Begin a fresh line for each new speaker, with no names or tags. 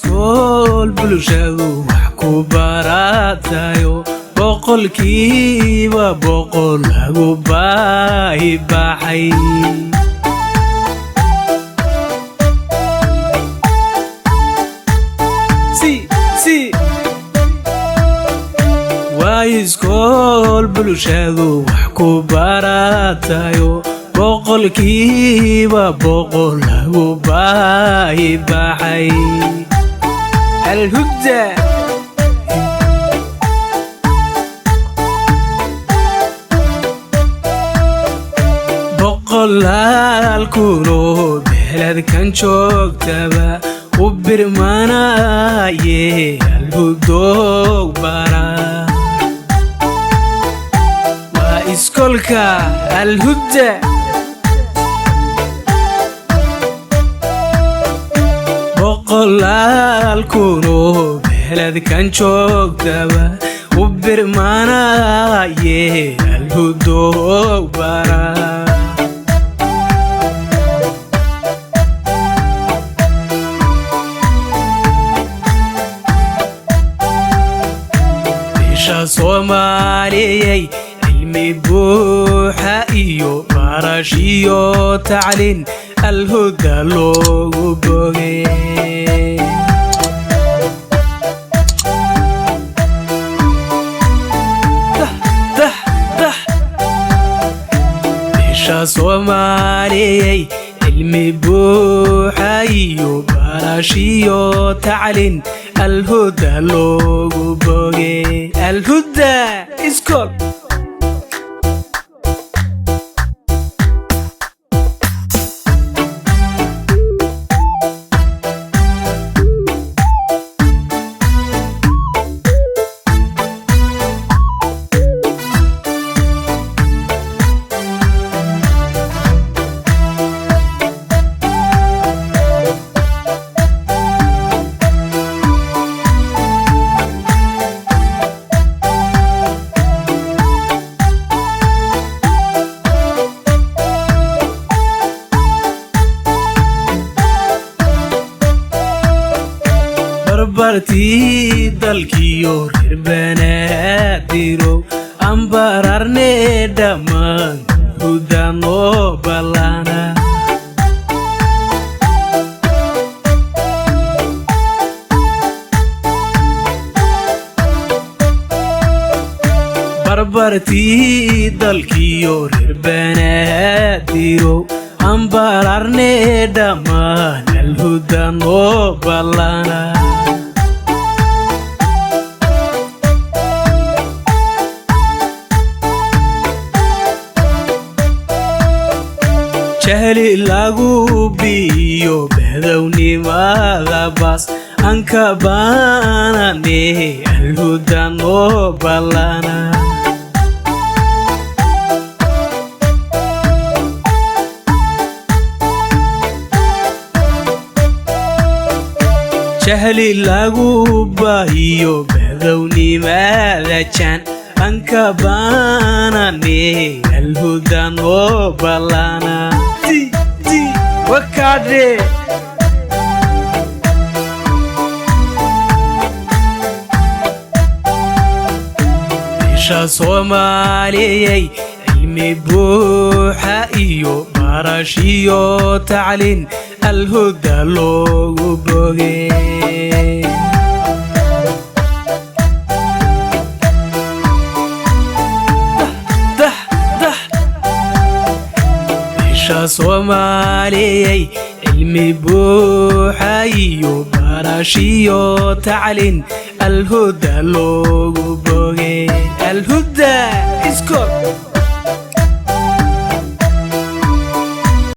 iskool bulshadu wax ku baratayo boqolkiiba boqol lagu baahi baxay iskool bulshadu wax ku baratayo boqolkiiba boqol lagu baahi baxay الهدى boqolaal kunoo beeladkan joogtaba u birmanaaye alhudoog bara iskoolka الهدى boqolaal kunoo beeladkan joogtaba u birmanaaye alhudoog bara bisha Soomaaliyey buuxa iyo barash iyo tacliin الهدى loogu bogey bisha Soomaaliyey cilmi buuxa iyo barash iyo tacliin الهدى loogu bogey الهدى iskool barbartii dalkiyo reer Banaadir aan bararne dhammaan huda noo ballana barbartii dalkiyo reer Banaadir aan bararne dhammaan الهدى noo ballana jahli lagu biyo bedownimada bas anka baanane الهدى noo ballana jahli lagu biyo bedownimada jan anka baanane الهدى noo ballana وكادري bisha Soomaaliyey cilmi buuxa iyo barash iyo tacliin الهدى loogu bogey bisha Soomaaliyey cilmi buuxa iyo barash iyo tacliin الهدى loogu bogey الهدى iskool